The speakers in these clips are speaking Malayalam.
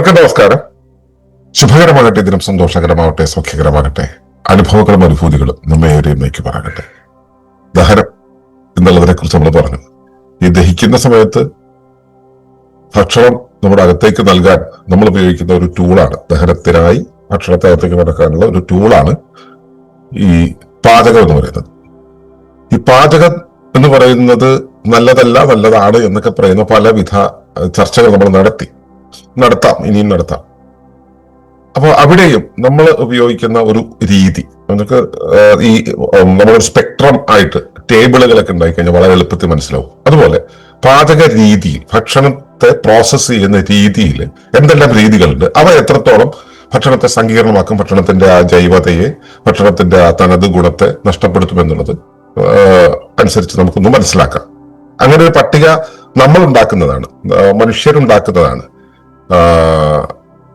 എല്ലാവർക്കും നമസ്കാരം. ശുഭകരമാകട്ടെ, ദിനം സന്തോഷകരമാകട്ടെ, സൗഖ്യകരമാകട്ടെ, അനുഭവങ്ങളും അനുഭൂതികളും നമ്മേവരെയും നയിക്കുമാറാകട്ടെ. ദഹനം എന്നുള്ളതിനെ കുറിച്ച് നമ്മൾ പറഞ്ഞു. ഈ ദഹിക്കുന്ന സമയത്ത് ഭക്ഷണം നമ്മുടെ അകത്തേക്ക് നൽകാൻ നമ്മൾ ഉപയോഗിക്കുന്ന ഒരു ടൂളാണ്. ദഹനത്തിനായി ഭക്ഷണത്തെ അകത്തേക്ക് നടക്കാനുള്ള ഒരു ടൂളാണ് ഈ പാചകം എന്ന് പറയുന്നത്. ഈ പാചകം എന്ന് പറയുന്നത് നല്ലതല്ല, നല്ലതാണ് എന്നൊക്കെ പറയുന്ന പലവിധ ചർച്ചകൾ നമ്മൾ നടത്താം, ഇനിയും നടത്താം. അപ്പോൾ അവിടെയും നമ്മൾ ഉപയോഗിക്കുന്ന ഒരു രീതി നമുക്ക് ഈ നമ്മളൊരു സ്പെക്ട്രം ആയിട്ട് ടേബിളുകളൊക്കെ ഉണ്ടായിക്കഴിഞ്ഞാൽ വളരെ എളുപ്പത്തിൽ മനസ്സിലാവും. അതുപോലെ പാചക രീതിയിൽ, ഭക്ഷണത്തെ പ്രോസസ്സ് ചെയ്യുന്ന രീതിയിൽ എന്തെല്ലാം രീതികളുണ്ട്, അവ എത്രത്തോളം ഭക്ഷണത്തെ സങ്കീർണമാക്കും, ഭക്ഷണത്തിന്റെ ആ ജൈവതയെ, ഭക്ഷണത്തിന്റെ ആ തനത് ഗുണത്തെ നഷ്ടപ്പെടുത്തുമെന്നുള്ളത് അനുസരിച്ച് നമുക്കൊന്ന് മനസ്സിലാക്കാം. അങ്ങനെ ഒരു പട്ടിക നമ്മൾ ഉണ്ടാക്കുന്നതാണ്, മനുഷ്യരുണ്ടാക്കുന്നതാണ്.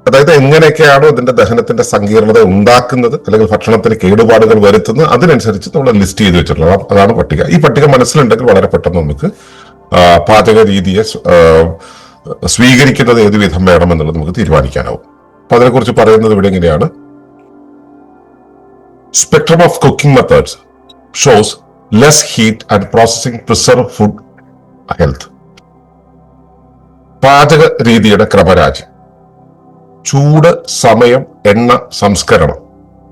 അതായത് എങ്ങനെയൊക്കെയാണോ ഇതിന്റെ ദഹനത്തിന്റെ സങ്കീർണത ഉണ്ടാക്കുന്നത്, അല്ലെങ്കിൽ ഭക്ഷണത്തിന് കേടുപാടുകൾ വരുത്തുന്നത്, അതിനനുസരിച്ച് നമ്മൾ ലിസ്റ്റ് ചെയ്ത് വെച്ചിട്ടുള്ളത്. അതാണ് പട്ടിക. ഈ പട്ടിക മനസ്സിലുണ്ടെങ്കിൽ വളരെ പെട്ടെന്ന് നമുക്ക് പാചക രീതിയെ സ്വീകരിക്കുന്നത് ഏത് വിധം വേണമെന്നുള്ളത് നമുക്ക് തീരുമാനിക്കാനാവും. അപ്പൊ അതിനെക്കുറിച്ച് പറയുന്നത് ഇവിടെ എങ്ങനെയാണ്: spectrum of cooking methods shows less heat and processing preserve food health. പാചക രീതിയുടെ ക്രമരാജി, ചൂട്, സമയം, എണ്ണ, സംസ്കരണം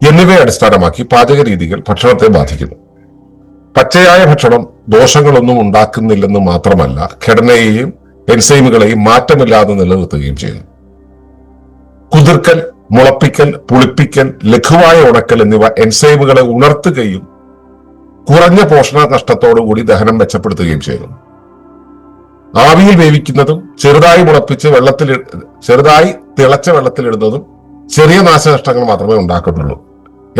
എന്നിവയെ അടിസ്ഥാനമാക്കി പാചക രീതികൾ ഭക്ഷണത്തെ ബാധിക്കുന്നു. പച്ചയായ ഭക്ഷണം ദോഷങ്ങളൊന്നും ഉണ്ടാക്കുന്നില്ലെന്ന് മാത്രമല്ല, ഘടനയെയും എൻസൈമുകളെയും മാറ്റമില്ലാതെ നിലനിർത്തുകയും ചെയ്യുന്നു. കുതിർക്കൽ, മുളപ്പിക്കൽ, പുളിപ്പിക്കൽ, ലഘുവായ ഉണക്കൽ എന്നിവ എൻസൈമുകളെ ഉണർത്തുകയും കുറഞ്ഞ പോഷണ നഷ്ടത്തോടുകൂടി ദഹനം മെച്ചപ്പെടുത്തുകയും ചെയ്യുന്നു. ആവിയിൽ വേവിക്കുന്നതും ചെറുതായി മുളപ്പിച്ച് ചെറുതായി തിളച്ച വെള്ളത്തിലിടുന്നതും ചെറിയ നാശനഷ്ടങ്ങൾ മാത്രമേ ഉണ്ടാക്കുന്നുള്ളൂ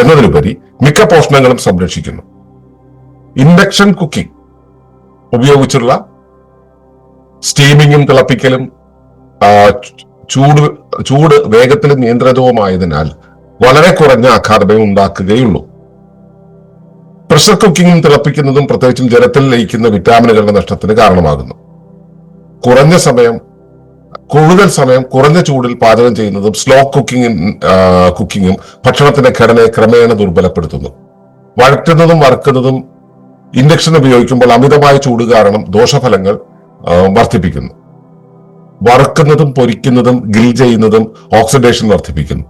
എന്നതിലുപരി മിക്ക പോഷണങ്ങളും സംരക്ഷിക്കുന്നു. ഇൻഡക്ഷൻ കുക്കിംഗ് ഉപയോഗിച്ചുള്ള സ്റ്റീമിങ്ങും തിളപ്പിക്കലും ചൂട് വേഗത്തിലും നിയന്ത്രിതവുമായതിനാൽ വളരെ കുറഞ്ഞ ആഘാതമേ ഉണ്ടാക്കുകയുള്ളൂ. പ്രഷർ കുക്കിങ്ങും തിളപ്പിക്കുന്നതും പ്രത്യേകിച്ചും ജലത്തിൽ ലയിക്കുന്ന വിറ്റാമിനുകളുടെ നഷ്ടത്തിന് കാരണമാകുന്നു. കൂടുതൽ സമയം കുറഞ്ഞ ചൂടിൽ പാചകം ചെയ്യുന്നതും സ്ലോ കുക്കിങ്ങും ഭക്ഷണത്തിന്റെ ഘടനയെ ക്രമേണ ദുർബലപ്പെടുത്തുന്നു. വഴറ്റുന്നതും വറുക്കുന്നതും ഇൻഡക്ഷൻ ഉപയോഗിക്കുമ്പോൾ അമിതമായ ചൂട് കാരണം ദോഷഫലങ്ങൾ വർദ്ധിപ്പിക്കുന്നു. വറുക്കുന്നതും പൊരിക്കുന്നതും ഗ്രിൽ ചെയ്യുന്നതും ഓക്സിഡേഷൻ വർദ്ധിപ്പിക്കുന്നു.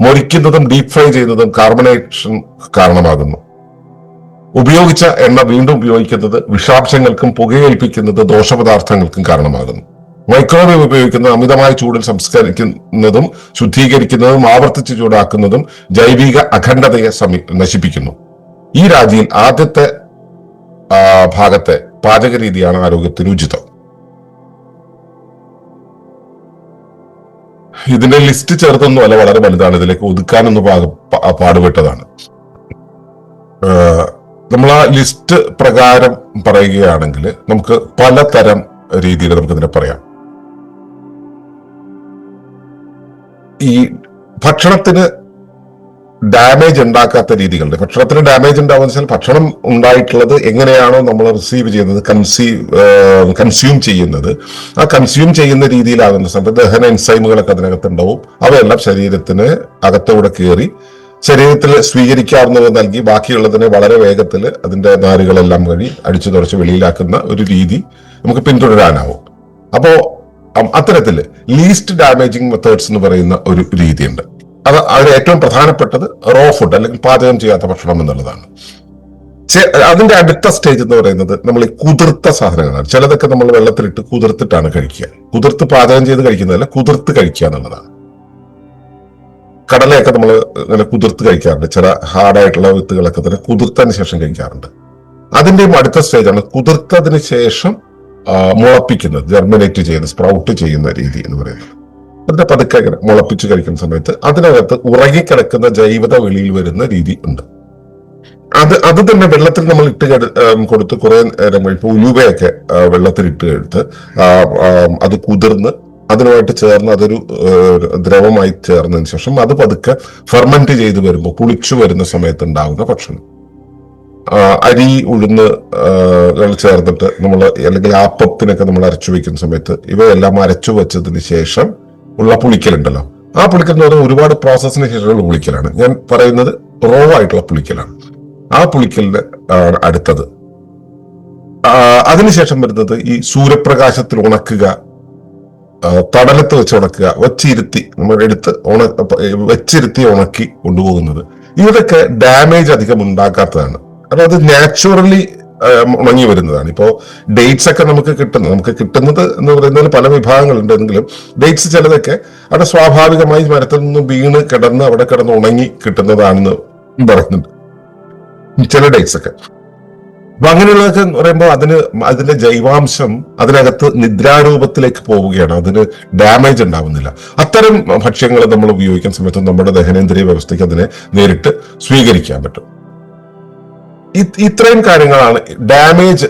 മൊരിക്കുന്നതും ഡീപ് ഫ്രൈ ചെയ്യുന്നതും കാർബണേഷൻ കാരണമാകുന്നു. ഉപയോഗിച്ച എണ്ണ വീണ്ടും ഉപയോഗിക്കുന്നത് വിഷാംശങ്ങൾക്കും പുകയേൽപ്പിക്കുന്നത് ദോഷപദാർത്ഥങ്ങൾക്കും കാരണമാകുന്നു. മൈക്രോവേവ് ഉപയോഗിക്കുന്നത് അമിതമായ ചൂടിൽ സംസ്കരിക്കുന്നതും ശുദ്ധീകരിക്കുന്നതും ആവർത്തിച്ച് ചൂടാക്കുന്നതും ജൈവിക അഖണ്ഡതയെ നശിപ്പിക്കുന്നു. ഈ രാജിയിൽ ആദ്യത്തെ ഭാഗത്തെ പാചക രീതിയാണ് ആരോഗ്യത്തിന് ഉചിതം. ഇതിന്റെ ലിസ്റ്റ് ചേർത്തൊന്നുമല്ല, വളരെ വലുതാണ്. ഇതിലേക്ക് ഒതുക്കാനൊന്ന് പാടുപെട്ടതാണ്. നമ്മൾ ആ ലിസ്റ്റ് പ്രകാരം പറയുകയാണെങ്കിൽ നമുക്ക് പലതരം രീതിയിൽ നമുക്കിതിനെ പറയാം. ഈ ഭക്ഷണത്തിന് ഡാമേജ് ഉണ്ടാക്കാത്ത രീതികളുണ്ട്. ഭക്ഷണത്തിന് ഡാമേജ് ഉണ്ടാവുന്ന വെച്ചാൽ ഭക്ഷണം ഉണ്ടായിട്ടുള്ളത് എങ്ങനെയാണോ നമ്മൾ റിസീവ് ചെയ്യുന്നത്, കൺസ്യൂം ചെയ്യുന്നത്, ആ കൺസ്യൂം ചെയ്യുന്ന രീതിയിലാകുന്ന സമയത്ത് ദഹന എൻസൈമുകളൊക്കെ അതിനകത്ത് ഉണ്ടാവും. അവയെല്ലാം ശരീരത്തിന് അകത്തോടെ കയറി ശരീരത്തിൽ സ്വീകരിക്കാവുന്നത് നൽകി ബാക്കിയുള്ളതിനെ വളരെ വേഗത്തിൽ അതിന്റെ നാരുകളെല്ലാം വഴി അടിച്ചു തുറച്ച് വെളിയിലാക്കുന്ന ഒരു രീതി നമുക്ക് പിന്തുടരാനാവും. അപ്പോ അത്തരത്തില് ലീസ്റ്റ് ഡാമേജിങ് മെത്തേഡ്സ് എന്ന് പറയുന്ന ഒരു രീതിയുണ്ട്. അതിൽ ഏറ്റവും പ്രധാനപ്പെട്ടത് റോ ഫുഡ് അല്ലെങ്കിൽ പാചകം ചെയ്യാത്ത ഭക്ഷണം എന്നുള്ളതാണ്. അതിന്റെ അടുത്ത സ്റ്റേജ് എന്ന് പറയുന്നത് നമ്മൾ ഈ കുതിർത്ത സാധനങ്ങളാണ്. ചിലതൊക്കെ നമ്മൾ വെള്ളത്തിലിട്ട് കുതിർത്തിട്ടാണ് കഴിക്കുക. കുതിർത്ത് പാചകം ചെയ്ത് കഴിക്കുന്നതല്ല, കുതിർത്ത് കഴിക്കുക എന്നുള്ളതാണ്. കടലയൊക്കെ നമ്മൾ ഇങ്ങനെ കുതിർത്ത് കഴിക്കാറുണ്ട്. ചില ഹാർഡായിട്ടുള്ള വിത്തുകളൊക്കെ തന്നെ കുതിർത്തതിന് ശേഷം കഴിക്കാറുണ്ട്. അതിന്റെയും അടുത്ത സ്റ്റേജാണ് കുതിർത്തതിന് ശേഷം മുളപ്പിക്കുന്നത്, ജെർമിനേറ്റ് ചെയ്യുന്ന, സ്പ്രൗട്ട് ചെയ്യുന്ന രീതി എന്ന് പറയുന്നത്. അതിന്റെ പതുക്കെ ഇങ്ങനെ മുളപ്പിച്ച് കഴിക്കുന്ന സമയത്ത് അതിനകത്ത് ഉറങ്ങിക്കിടക്കുന്ന ജൈവത വെളിയിൽ വരുന്ന രീതി ഉണ്ട്. അത് തന്നെ വെള്ളത്തിൽ നമ്മൾ ഇട്ട് കൊടുത്ത് കുറെ നേരം കഴിയുമ്പോൾ ഉലുവയൊക്കെ വെള്ളത്തിലിട്ട് എടുത്ത് അത് കുതിർന്ന് അതിനുമായിട്ട് ചേർന്ന് അതൊരു ദ്രവമായി ചേർന്നതിന് ശേഷം അത് പതുക്കെ ഫെർമെന്റ് ചെയ്ത് വരുമ്പോൾ പുളിച്ചു വരുന്ന സമയത്ത് ഉണ്ടാകുന്ന ഭക്ഷണം. അരി, ഉഴുന്ന് ചേർന്നിട്ട് നമ്മൾ അല്ലെങ്കിൽ ആപ്പത്തിനൊക്കെ നമ്മൾ അരച്ചു വെക്കുന്ന സമയത്ത് ഇവയെല്ലാം അരച്ചു വെച്ചതിന് ശേഷം ഉള്ള പുളിക്കലുണ്ടല്ലോ, ആ പുളിക്കൽ എന്ന് പറഞ്ഞാൽ ഒരുപാട് പ്രോസസ്സിന് ശേഷമുള്ള പുളിക്കലാണ്. ഞാൻ പറയുന്നത് റോ ആയിട്ടുള്ള പുളിക്കലാണ്. ആ പുളിക്കലിന്റെ അടുത്തത്. അതിനുശേഷം വരുന്നത് ഈ സൂര്യപ്രകാശത്തിൽ ഉണക്കുക, തടലത്ത് വെച്ച് ഉണക്കുക, വെച്ചിരുത്തി നമ്മൾ എടുത്ത് വെച്ചിരുത്തി ഉണക്കി കൊണ്ടുപോകുന്നത്. ഇതൊക്കെ ഡാമേജ് അധികം ഉണ്ടാക്കാത്തതാണ്. അതായത് നാച്ചുറലി ഉണങ്ങി വരുന്നതാണ്. ഇപ്പോ ഡേറ്റ്സ് ഒക്കെ നമുക്ക് കിട്ടുന്നത് എന്ന് പറയുന്നതിൽ പല വിഭാഗങ്ങളുണ്ടെങ്കിലും ഡേറ്റ്സ് ചിലതൊക്കെ അവിടെ സ്വാഭാവികമായി മരത്തിൽ നിന്ന് വീണ് കിടന്ന് അവിടെ കിടന്ന് ഉണങ്ങി കിട്ടുന്നതാണെന്ന് പറയുന്നുണ്ട് ചില ഡേറ്റ്സ് ഒക്കെ. അപ്പൊ അങ്ങനെയുള്ളതൊക്കെ പറയുമ്പോൾ അതിന്റെ ജൈവാംശം അതിനകത്ത് നിദ്രാരൂപത്തിലേക്ക് പോവുകയാണ്, അതിന് ഡാമേജ് ഉണ്ടാവുന്നില്ല. അത്തരം ഭക്ഷ്യങ്ങൾ നമ്മൾ ഉപയോഗിക്കുന്ന സമയത്ത് നമ്മുടെ ദഹനേന്ദ്രിയ വ്യവസ്ഥയ്ക്ക് അതിനെ നേരിട്ട് സ്വീകരിക്കാൻ പറ്റും. ഇത്രയും കാര്യങ്ങളാണ് ഡാമേജ്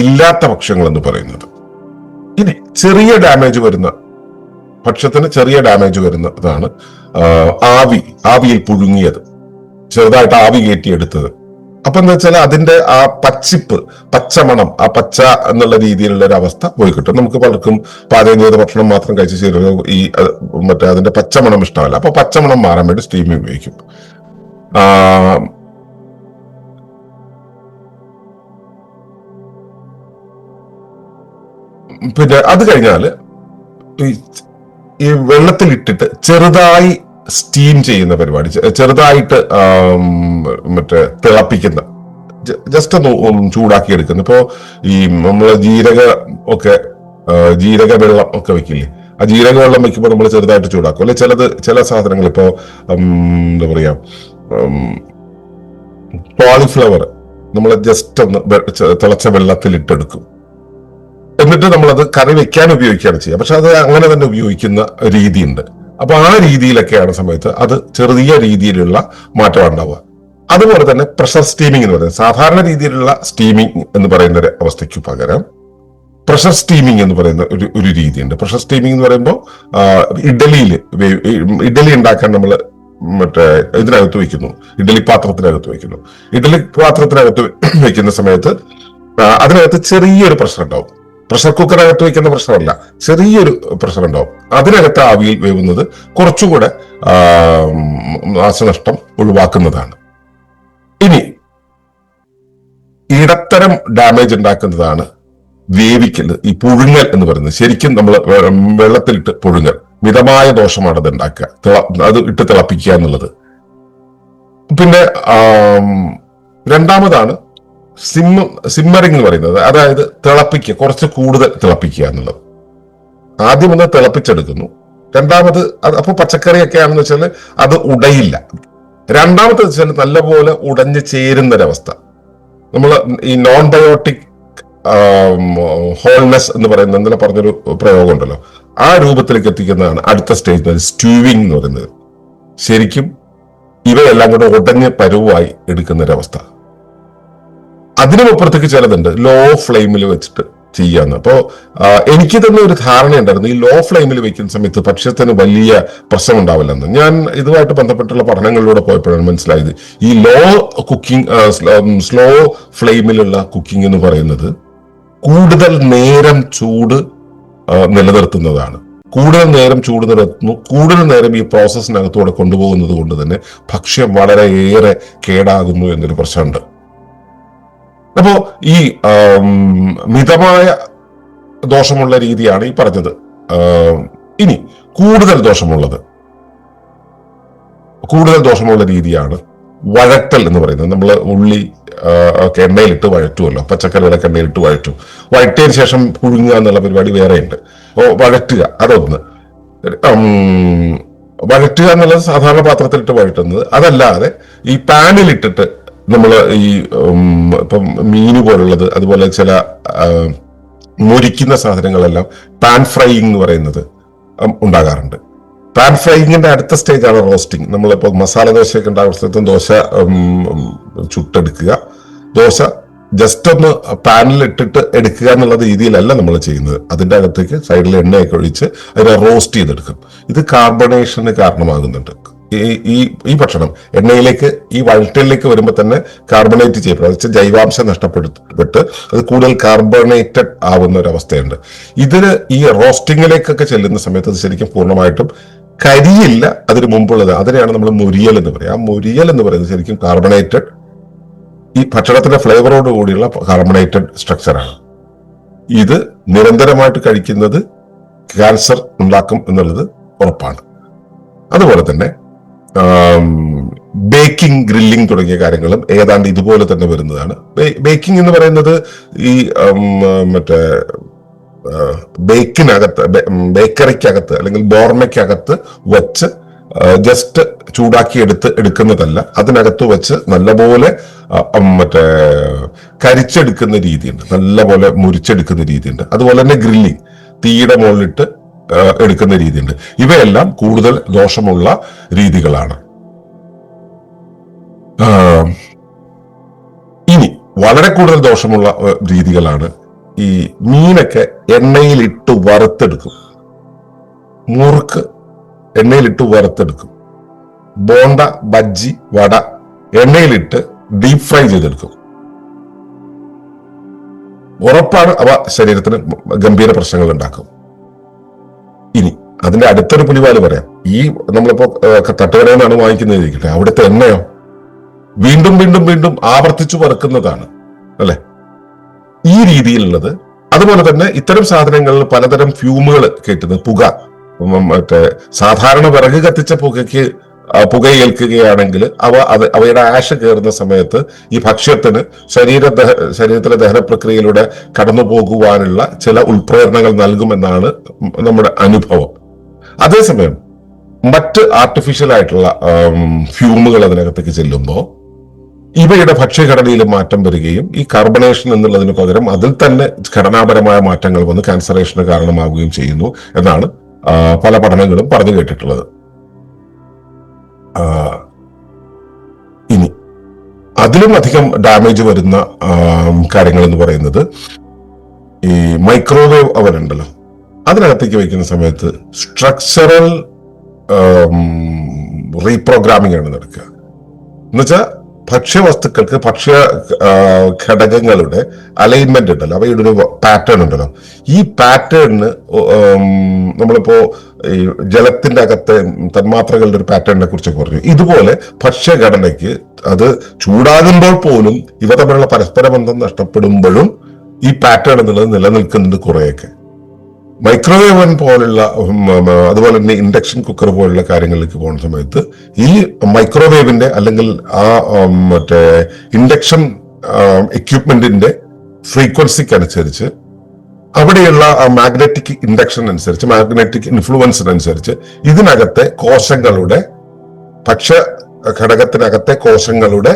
ഇല്ലാത്ത ഭക്ഷ്യങ്ങൾ എന്ന് പറയുന്നത്. ഇനി ചെറിയ ഡാമേജ് വരുന്ന ഭക്ഷ്യത്തിന് ചെറിയ ഡാമേജ് വരുന്നതാണ് ആവിയിൽ പുഴുങ്ങിയത്, ചെറുതായിട്ട് ആവി കയറ്റിയെടുത്തത്. അപ്പൊ എന്താ വെച്ചാൽ അതിന്റെ ആ പച്ചമണം, ആ പച്ച എന്നുള്ള രീതിയിലുള്ള ഒരു അവസ്ഥ പോയി കിട്ടും. നമുക്ക് പലർക്കും പാചകം ചെയ്ത ഭക്ഷണം മാത്രം കഴിച്ച് ചേരുക ഈ മറ്റേ അതിന്റെ പച്ചമണം ഇഷ്ടമല്ല. അപ്പൊ പച്ചമണം മാറാൻ വേണ്ടി സ്റ്റീമിംഗ് ഉപയോഗിക്കും. പിന്നെ അത് കഴിഞ്ഞാല് ഈ വെള്ളത്തിലിട്ടിട്ട് ചെറുതായി സ്റ്റീം ചെയ്യുന്ന പരിപാടി, ചെറുതായിട്ട് മറ്റേ തിളപ്പിക്കുന്ന, ജസ്റ്റ് ഒന്ന് ചൂടാക്കി എടുക്കുന്ന. ഇപ്പോ ഈ നമ്മള് ജീരക വെള്ളം ഒക്കെ വെക്കില്ലേ, ആ ജീരക വെള്ളം വെക്കുമ്പോൾ നമ്മൾ ചെറുതായിട്ട് ചൂടാക്കും അല്ലെ. ചില സാധനങ്ങൾ ഇപ്പോ എന്താ പറയാ കോളിഫ്ലവർ നമ്മൾ ജസ്റ്റ് ഒന്ന് തിളച്ച വെള്ളത്തിൽ ഇട്ടെടുക്കും, എന്നിട്ട് നമ്മളത് കറി വെക്കാൻ ഉപയോഗിക്കുകയാണ് ചെയ്യുക. പക്ഷെ അത് അങ്ങനെ തന്നെ ഉപയോഗിക്കുന്ന രീതിയുണ്ട്. അപ്പൊ ആ രീതിയിലൊക്കെയാണ് സമയത്ത് അത് ചെറിയ രീതിയിലുള്ള മാറ്റം ഉണ്ടാവുക. അതുപോലെ തന്നെ പ്രഷർ സ്റ്റീമിംഗ് എന്ന് പറയുന്നത്, സാധാരണ രീതിയിലുള്ള സ്റ്റീമിംഗ് എന്ന് പറയുന്ന ഒരു അവസ്ഥയ്ക്ക് പകരം പ്രഷർ സ്റ്റീമിംഗ് എന്ന് പറയുന്ന ഒരു രീതിയുണ്ട്. പ്രഷർ സ്റ്റീമിംഗ് എന്ന് പറയുമ്പോൾ ഇഡലി ഉണ്ടാക്കാൻ നമ്മൾ മറ്റേ ഇതിനകത്ത് വെക്കുന്നു, ഇഡലി പാത്രത്തിനകത്ത് വെക്കുന്നു. ഇഡലി പാത്രത്തിനകത്ത് വെക്കുന്ന സമയത്ത് അതിനകത്ത് ചെറിയൊരു പ്രഷർ ഉണ്ടാവും. പ്രഷർ കുക്കറിനകത്ത് വയ്ക്കുന്ന പ്രഷറല്ല, ചെറിയൊരു പ്രഷർ ഉണ്ടാവും. അതിനകത്ത് ആവിയിൽ വേവുന്നത് കുറച്ചുകൂടെ നാശനഷ്ടം ഒഴിവാക്കുന്നതാണ്. ഇനി ഇടത്തരം ഡാമേജ് ഉണ്ടാക്കുന്നതാണ് വേവിക്കൽ, ഈ പുഴുങ്ങൽ എന്ന് പറയുന്നത്. ശരിക്കും നമ്മൾ വെള്ളത്തിലിട്ട് പുഴുങ്ങൽ, മിതമായ ദോഷമാണ് അത് ഉണ്ടാക്കുക, അത് ഇട്ട് തിളപ്പിക്കുക എന്നുള്ളത്. പിന്നെ രണ്ടാമതാണ് സിമ്മറിംഗ് എന്ന് പറയുന്നത്, അതായത് തിളപ്പിക്കുക, കുറച്ച് കൂടുതൽ തിളപ്പിക്കുക എന്നുള്ളത്. ആദ്യം ഒന്ന് തിളപ്പിച്ചെടുക്കുന്നു, രണ്ടാമത് അപ്പൊ പച്ചക്കറിയൊക്കെ ആണെന്ന് വെച്ചാൽ അത് ഉടയില്ല. രണ്ടാമത്തെ വെച്ചാൽ നല്ലപോലെ ഉടഞ്ഞ് ചേരുന്നൊരവസ്ഥ. നമ്മൾ ഈ നോൺ ബയോട്ടിക് ഹോൾനെസ് എന്ന് പറയുന്ന എന്തെങ്കിലും പറഞ്ഞൊരു പ്രയോഗം ഉണ്ടല്ലോ, ആ രൂപത്തിലേക്ക് എത്തിക്കുന്നതാണ് അടുത്ത സ്റ്റേജ് സ്റ്റ്യൂവിംഗ് എന്ന് പറയുന്നത്. ശരിക്കും ഇവയെല്ലാം കൂടെ ഉടഞ്ഞ് പരുവായി എടുക്കുന്നൊരവസ്ഥ. അതിനുമപ്പുറത്തേക്ക് ചിലതുണ്ട് ലോ ഫ്ലെയിമിൽ വെച്ചിട്ട് ചെയ്യാന്ന്. അപ്പോ എനിക്ക് തന്നെ ഒരു ധാരണ ഉണ്ടായിരുന്നു, ഈ ലോ ഫ്ലെയിമിൽ വെക്കുന്ന സമയത്ത് ഭക്ഷ്യത്തിന് വലിയ പ്രശ്നം ഉണ്ടാവില്ലെന്ന്. ഞാൻ ഇതുമായിട്ട് ബന്ധപ്പെട്ടുള്ള പഠനങ്ങളിലൂടെ പോയപ്പോഴാണ് മനസ്സിലായത്, ഈ സ്ലോ ഫ്ലെയിമിലുള്ള കുക്കിംഗ് എന്ന് പറയുന്നത് കൂടുതൽ നേരം ചൂട് നിലനിർത്തുന്നതാണ്. കൂടുതൽ നേരം ചൂട് നിലനിർത്തുന്നു, കൂടുതൽ നേരം ഈ പ്രോസസ്സിനകത്തൂടെ കൊണ്ടുപോകുന്നത് കൊണ്ട് തന്നെ ഭക്ഷ്യം വളരെയേറെ കേടാകുന്നു എന്നൊരു പ്രശ്നമുണ്ട്. അപ്പോ ഈ മിതമായ ദോഷമുള്ള രീതിയാണ് ഈ പറഞ്ഞത്. ഇനി കൂടുതൽ ദോഷമുള്ള രീതിയാണ് വഴറ്റൽ എന്ന് പറയുന്നത്. നമ്മൾ ഉള്ളി ഒക്കെ എണ്ണയിലിട്ട് വഴറ്റുമല്ലോ, പച്ചക്കറികളൊക്കെ എണ്ണയിലിട്ട് വഴറ്റിയതിനു ശേഷം പുഴുങ്ങുക എന്നുള്ള പരിപാടി വേറെയുണ്ട്. വഴറ്റുക, അതൊന്ന്. വഴറ്റുക എന്നുള്ളത് സാധാരണ പാത്രത്തിലിട്ട് വഴറ്റുന്നത്. അതല്ലാതെ ഈ പാനിലിട്ടിട്ട് നമ്മൾ ഈ ഇപ്പം മീന് പോലുള്ളത്, അതുപോലെ ചില മുരിക്കുന്ന സാധനങ്ങളെല്ലാം പാൻ ഫ്രൈയിങ് എന്ന് പറയുന്നത് ഉണ്ടാകാറുണ്ട്. പാൻ ഫ്രൈയിങ്ങിന്റെ അടുത്ത സ്റ്റേജാണ് റോസ്റ്റിംഗ്. നമ്മളിപ്പോൾ മസാല ദോശയൊക്കെ ഉണ്ടാകുന്ന സ്ഥലത്തും ദോശ ചുട്ടെടുക്കുക, ദോശ ജസ്റ്റ് ഒന്ന് പാനിൽ ഇട്ടിട്ട് എടുക്കുക എന്നുള്ള രീതിയിലല്ല നമ്മൾ ചെയ്യുന്നത്. അതിന്റെ അകത്തേക്ക് സൈഡിൽ എണ്ണയൊക്കെ ഒഴിച്ച് അതിനെ റോസ്റ്റ് ചെയ്തെടുക്കും. ഇത് കാർബണേഷന് കാരണമാകുന്നുണ്ട്. ഈ ഈ ഭക്ഷണം എണ്ണയിലേക്ക് ഈ വഴറ്റലിലേക്ക് വരുമ്പോൾ തന്നെ കാർബണേറ്റ് ചെയ്യപ്പെടും, അത് ജൈവാംശം നഷ്ടപ്പെട്ട് അത് കൂടുതൽ കാർബണേറ്റഡ് ആവുന്ന ഒരു അവസ്ഥയുണ്ട്. ഇതിന് ഈ റോസ്റ്റിങ്ങിലേക്കൊക്കെ ചെല്ലുന്ന സമയത്ത് അത് ശരിക്കും പൂർണ്ണമായിട്ടും കരിയില്ല അതിന് മുമ്പുള്ളത്. അതിനെയാണ് നമ്മൾ മൊരിയൽ എന്ന് പറയുക. ആ മൊരിയൽ എന്ന് പറയുന്നത് ശരിക്കും കാർബണേറ്റഡ്, ഈ ഭക്ഷണത്തിന്റെ ഫ്ലേവറോട് കൂടിയുള്ള കാർബണേറ്റഡ് സ്ട്രക്ചറാണ്. ഇത് നിരന്തരമായിട്ട് കഴിക്കുന്നത് ക്യാൻസർ ഉണ്ടാക്കും എന്നുള്ളത് ഉറപ്പാണ്. അതുപോലെ തന്നെ ബേക്കിംഗ്, ഗ്രില്ലിംഗ് തുടങ്ങിയ കാര്യങ്ങളും ഏതാണ്ട് ഇതുപോലെ തന്നെ വരുന്നതാണ്. ബേക്കിംഗ് എന്ന് പറയുന്നത് ഈ മറ്റേ ബേക്കറിക്കകത്ത് അല്ലെങ്കിൽ ബോർമയ്ക്കകത്ത് വച്ച് ജസ്റ്റ് ചൂടാക്കി എടുക്കുന്നതല്ല, അതിനകത്ത് വെച്ച് നല്ലപോലെ കരിച്ചെടുക്കുന്ന രീതിയുണ്ട്, നല്ലപോലെ മുരിച്ചെടുക്കുന്ന രീതിയുണ്ട്. അതുപോലെ തന്നെ ഗ്രില്ലിംഗ്, തീയുടെ മുകളിലിട്ട് എടുക്കുന്ന രീതിയുണ്ട്. ഇവയെല്ലാം കൂടുതൽ ദോഷമുള്ള രീതികളാണ്. ഇനി വളരെ കൂടുതൽ ദോഷമുള്ള രീതികളാണ് ഈ മീനൊക്കെ എണ്ണയിലിട്ട് വറുത്തെടുക്കും, മുറുക്ക് എണ്ണയിലിട്ട് വറുത്തെടുക്കും, ബോണ്ട, ബജ്ജി, വട എണ്ണയിലിട്ട് ഡീപ് ഫ്രൈ ചെയ്തെടുക്കും. ഉറപ്പാണ് അവ ശരീരത്തിന് ഗംഭീര പ്രശ്നങ്ങൾ ഉണ്ടാക്കും. ഇനി അതിന്റെ അടുത്തൊരു പുലിവാല് പറയാം. ഈ നമ്മളിപ്പോ തട്ടുകടയിൽ നിന്നാണ് വാങ്ങിക്കുന്നതിരിക്കട്ടെ, അവിടുത്തെ എണ്ണയോ വീണ്ടും വീണ്ടും വീണ്ടും ആവർത്തിച്ചു വറുക്കുന്നതാണ് അല്ലെ, ഈ രീതിയിലുള്ളത്. അതുപോലെ തന്നെ ഇത്തരം സാധനങ്ങളിൽ പലതരം ഫ്യൂമുകൾ കേട്ടുന്നത്, പുക, മറ്റേ സാധാരണ വിറക് കത്തിച്ച പുകയേൽക്കുകയാണെങ്കിൽ അവയുടെ ആഷ് കയറുന്ന സമയത്ത് ഈ ഭക്ഷ്യത്തിന് ശരീരത്തിലെ ദഹന പ്രക്രിയയിലൂടെ കടന്നു പോകുവാനുള്ള ചില ഉൾപ്രേരണകൾ നൽകുമെന്നാണ് നമ്മുടെ അനുഭവം. അതേസമയം മറ്റ് ആർട്ടിഫിഷ്യൽ ആയിട്ടുള്ള ഫ്യൂമുകൾ അതിനകത്തേക്ക് ചെല്ലുമ്പോൾ ഇവയുടെ ഭക്ഷ്യഘടനയിൽ മാറ്റം വരികയും ഈ കാർബണേഷൻ എന്നുള്ളതിന് പകരം അതിൽ തന്നെ ഘടനാപരമായ മാറ്റങ്ങൾ വന്ന് ക്യാൻസറേഷന് കാരണമാവുകയും ചെയ്യുന്നു എന്നാണ് പല പഠനങ്ങളും പറഞ്ഞു കേട്ടിട്ടുള്ളത്. ഇനി അതിലും അധികം ഡാമേജ് വരുന്ന കാര്യങ്ങൾ എന്ന് പറയുന്നത് ഈ മൈക്രോവേവ് അവൻ ഉണ്ടല്ലോ, അതിനകത്തേക്ക് വയ്ക്കുന്ന സമയത്ത് സ്ട്രക്ചറൽ റീപ്രോഗ്രാമിംഗ് ആണ് നടക്കുക. എന്നുവെച്ചാൽ ഭക്ഷ്യവസ്തുക്കൾക്ക്, ഭക്ഷ്യ ഘടകങ്ങളുടെ അലൈൻമെന്റ് ഉണ്ടല്ലോ, അവയുടെ ഒരു പാറ്റേൺ ഉണ്ടല്ലോ. ഈ പാറ്റേണിന് നമ്മളിപ്പോ ഈ ജലത്തിന്റെ അകത്തെ തന്മാത്രകളുടെ ഒരു പാറ്റേണിനെ കുറിച്ച് പറഞ്ഞു. ഇതുപോലെ ഭക്ഷ്യഘടനയ്ക്ക് അത് ചൂടാകുമ്പോൾ പോലും ഇവ തമ്മിലുള്ള പരസ്പര ബന്ധം നഷ്ടപ്പെടുമ്പോഴും ഈ പാറ്റേൺ എന്നുള്ളത് നിലനിൽക്കുന്നുണ്ട് കുറെയൊക്കെ. മൈക്രോവേവ് ഓവൻ പോലുള്ള, അതുപോലെ തന്നെ ഇൻഡക്ഷൻ കുക്കർ പോലുള്ള കാര്യങ്ങളിലേക്ക് പോകുന്ന സമയത്ത് ഈ മൈക്രോവേവിന്റെ അല്ലെങ്കിൽ ആ മറ്റേ ഇൻഡക്ഷൻ എക്യുപ്മെന്റിന്റെ ഫ്രീക്വൻസിക്ക് അനുസരിച്ച്, അവിടെയുള്ള മാഗ്നറ്റിക് ഇൻഡക്ഷൻ അനുസരിച്ച്, മാഗ്നറ്റിക് ഇൻഫ്ലുവൻസിനനുസരിച്ച് ഇതിനകത്തെ കോശങ്ങളുടെ, ഭക്ഷ്യ ഘടകത്തിനകത്തെ കോശങ്ങളുടെ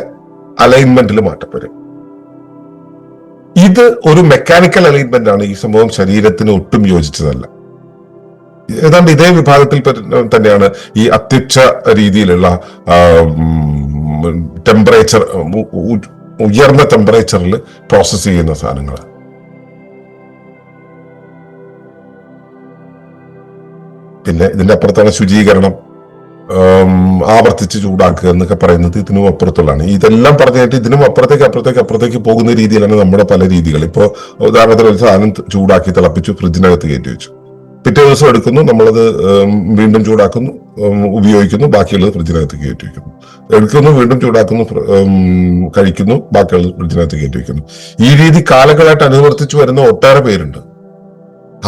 അലൈൻമെന്റിൽ മാറ്റം വരും. ഇത് ഒരു മെക്കാനിക്കൽ അലൈൻമെന്റ് ആണ്. ഈ സംഭവം ശരീരത്തിന് ഒട്ടും യോജിച്ചതല്ല. ഏതാണ്ട് ഇതേ വിഭാഗത്തിൽ തന്നെയാണ് ഈ അത്യുച്ഛ രീതിയിലുള്ള ടെമ്പറേച്ചർ, ഉയർന്ന ടെമ്പറേച്ചറിൽ പ്രോസസ് ചെയ്യുന്ന സാധനങ്ങൾ. പിന്നെ ഇതിന്റെ അപ്പുറത്താണ് ശുചീകരണം, ആവർത്തിച്ച് ചൂടാക്കുക എന്നൊക്കെ പറയുന്നത് ഇതിനും അപ്പുറത്തുള്ളതാണ്. ഇതെല്ലാം പറഞ്ഞിട്ട് ഇതിനും അപ്പുറത്തേക്ക് പോകുന്ന രീതിയിലാണ് നമ്മുടെ പല രീതികൾ. ഇപ്പോ ഉദാഹരണത്തിന് ഒരു സാധനം ചൂടാക്കി തിളപ്പിച്ചു, ഫ്രിഡ്ജിനകത്ത് കയറ്റി വെച്ചു, പിറ്റേ ദിവസം എടുക്കുന്നു, നമ്മളത് വീണ്ടും ചൂടാക്കുന്നു, ഉപയോഗിക്കുന്നു, ബാക്കിയുള്ളത് ഫ്രിഡ്ജിനകത്ത് കയറ്റി വെക്കുന്നു, എടുക്കുന്നു, വീണ്ടും ചൂടാക്കുന്നു, കഴിക്കുന്നു, ബാക്കിയുള്ളത് ഫ്രിഡ്ജിനകത്ത് കയറ്റി വെക്കുന്നു. ഈ രീതി കാലങ്ങളായിട്ട് അനുവർത്തിച്ചു വരുന്ന ഒട്ടേറെ പേരുണ്ട്.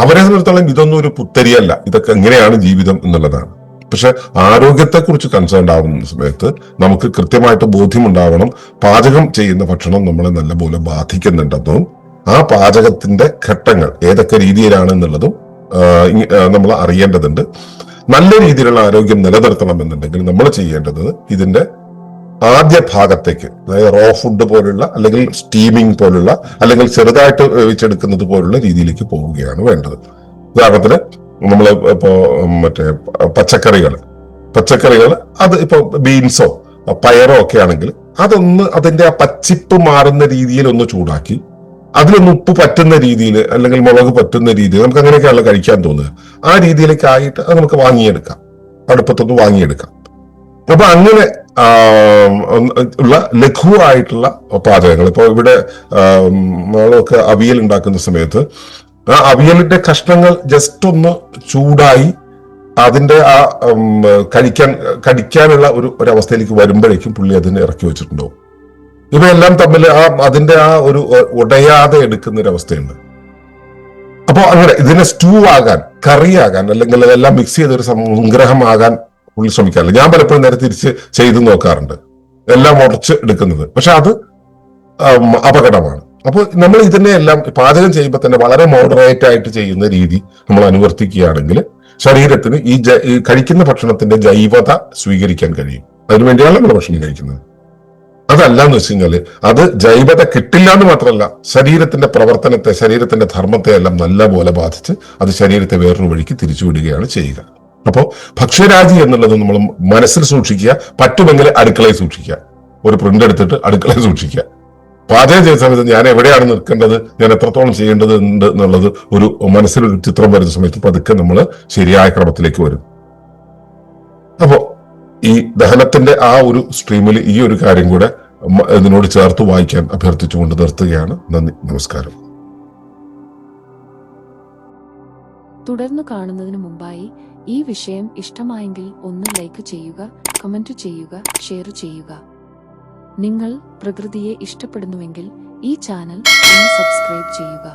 അവരെ സംബന്ധിച്ചിടത്തോളം ഇതൊന്നും ഒരു പുത്തരിയല്ല, ഇതൊക്കെ എങ്ങനെയാണ് ജീവിതം എന്നുള്ളതാണ്. പക്ഷെ ആരോഗ്യത്തെക്കുറിച്ച് കൺസേൺ ആവുന്ന സമയത്ത് നമുക്ക് കൃത്യമായിട്ട് ബോധ്യമുണ്ടാവണം, പാചകം ചെയ്യുന്ന ഭക്ഷണം നമ്മളെ നല്ലപോലെ ബാധിക്കുന്നുണ്ടെന്നും ആ പാചകത്തിന്റെ ഘട്ടങ്ങൾ ഏതൊക്കെ രീതിയിലാണെന്നുള്ളതും നമ്മൾ അറിയേണ്ടതുണ്ട്. നല്ല രീതിയിലുള്ള ആരോഗ്യം നിലനിർത്തണമെന്നുണ്ടെങ്കിൽ നമ്മൾ ചെയ്യേണ്ടത് ഇതിന്റെ ആദ്യ ഭാഗത്തേക്ക്, അതായത് റോ ഫുഡ് പോലുള്ള അല്ലെങ്കിൽ സ്റ്റീമിംഗ് പോലുള്ള അല്ലെങ്കിൽ ചെറുതായിട്ട് വേവിച്ചെടുക്കുന്നത് പോലുള്ള രീതിയിലേക്ക് പോവുകയാണ് വേണ്ടത്. ഉദാഹരണത്തിന് നമ്മൾ ഇപ്പോ മറ്റേ പച്ചക്കറികൾ അത് ഇപ്പൊ ബീൻസോ പയറോ ഒക്കെ ആണെങ്കിൽ അതൊന്ന് അതിന്റെ ആ പച്ചിപ്പ് മാറുന്ന രീതിയിൽ ഒന്ന് ചൂടാക്കി അതിലൊന്ന് ഉപ്പ് പറ്റുന്ന രീതിയിൽ അല്ലെങ്കിൽ മുളക് പറ്റുന്ന രീതിയിൽ നമുക്ക് അങ്ങനെയൊക്കെയാണല്ലോ കഴിക്കാൻ തോന്നുക. ആ രീതിയിലേക്ക് ആയിട്ട് അത് നമുക്ക് വാങ്ങിയെടുക്കാം, അടുപ്പത്തൊന്ന് വാങ്ങിയെടുക്കാം. അപ്പൊ അങ്ങനെ ഉള്ള ലഘുവായിട്ടുള്ള പാചകങ്ങൾ. ഇപ്പൊ ഇവിടെ നമ്മളൊക്കെ അവിയൽ ഉണ്ടാക്കുന്ന സമയത്ത് ആ അവിയലിന്റെ കഷ്ണങ്ങൾ ജസ്റ്റ് ഒന്ന് ചൂടായി അതിന്റെ ആ കടിക്കാനുള്ള ഒരവസ്ഥയിലേക്ക് വരുമ്പോഴേക്കും പുള്ളി അതിനെ ഇറക്കി വെച്ചിട്ടുണ്ടാവും. ഇവയെല്ലാം തമ്മിൽ അതിന്റെ ആ ഒരു ഉടയാതെ എടുക്കുന്ന ഒരു അവസ്ഥയുണ്ട്. അപ്പൊ അങ്ങനെ ഇതിനെ സ്റ്റൂ ആകാൻ, കറിയാകാൻ, അല്ലെങ്കിൽ അതെല്ലാം മിക്സ് ചെയ്തൊരു സംഗ്രഹമാകാൻ പുള്ളി ശ്രമിക്കാറില്ല. ഞാൻ പലപ്പോഴും നേരെ തിരിച്ച് ചെയ്ത് നോക്കാറുണ്ട്, എല്ലാം ഉടച്ച് എടുക്കുന്നത്. പക്ഷെ അത് അപകടമാണ്. അപ്പോൾ നമ്മൾ ഇതിനെ എല്ലാം പാചകം ചെയ്യുമ്പോൾ തന്നെ വളരെ മോഡറേറ്റ് ആയിട്ട് ചെയ്യുന്ന രീതി നമ്മൾ അനുവർത്തിക്കുകയാണെങ്കിൽ ശരീരത്തിന് ഈ കഴിക്കുന്ന ഭക്ഷണത്തിന്റെ ജൈവത സ്വീകരിക്കാൻ കഴിയും. അതിനുവേണ്ടിയാണ് നമ്മൾ ഭക്ഷണം കഴിക്കുന്നത്. അതല്ല എന്ന് വെച്ച് കഴിഞ്ഞാല് അത് ജൈവത കിട്ടില്ല എന്ന് മാത്രമല്ല, ശരീരത്തിന്റെ പ്രവർത്തനത്തെ, ശരീരത്തിന്റെ ധർമ്മത്തെ എല്ലാം നല്ലപോലെ ബാധിച്ച് അത് ശരീരത്തെ വേറൊരു വഴിക്ക് തിരിച്ചുവിടുകയാണ് ചെയ്യുക. അപ്പോൾ ഭക്ഷ്യരാജി എന്നുള്ളത് നമ്മൾ മനസ്സിൽ സൂക്ഷിക്കുക, പറ്റുമെങ്കിൽ അടുക്കളയിൽ സൂക്ഷിക്കുക. ഒരു പ്രിന്റ് എടുത്തിട്ട് അടുക്കളയിൽ സൂക്ഷിക്കുക. പാചകം ചെയ്യുന്ന സമയത്ത് ഞാൻ എവിടെയാണ് നിൽക്കേണ്ടത്, ഞാൻ എത്രത്തോളം ചെയ്യേണ്ടത് ഉണ്ട് എന്നുള്ളത് ഒരു മനസ്സിലൊരു ചിത്രം വരുന്ന സമയത്ത് പതുക്കെ നമ്മൾ ശരിയായ ക്രമത്തിലേക്ക് വരും. അപ്പോ ഈ ദഹനത്തിന്റെ ആ ഒരു സ്ട്രീമിൽ ഈ ഒരു കാര്യം കൂടെ ഇതിനോട് ചേർത്ത് വായിക്കാൻ അഭ്യർത്ഥിച്ചുകൊണ്ട് നിർത്തുകയാണ്. നന്ദി, നമസ്കാരം. തുടർന്നു കാണുന്നതിന് മുമ്പായി ഈ വിഷയം ഇഷ്ടമായെങ്കിൽ ഒന്ന് ലൈക്ക് ചെയ്യുക, കമന്റ് ചെയ്യുക, ഷെയർ ചെയ്യുക. നിങ്ങൾ പ്രകൃതിയെ ഇഷ്ടപ്പെടുന്നുവെങ്കിൽ ഈ ചാനൽ ഒന്ന് സബ്സ്ക്രൈബ് ചെയ്യുക.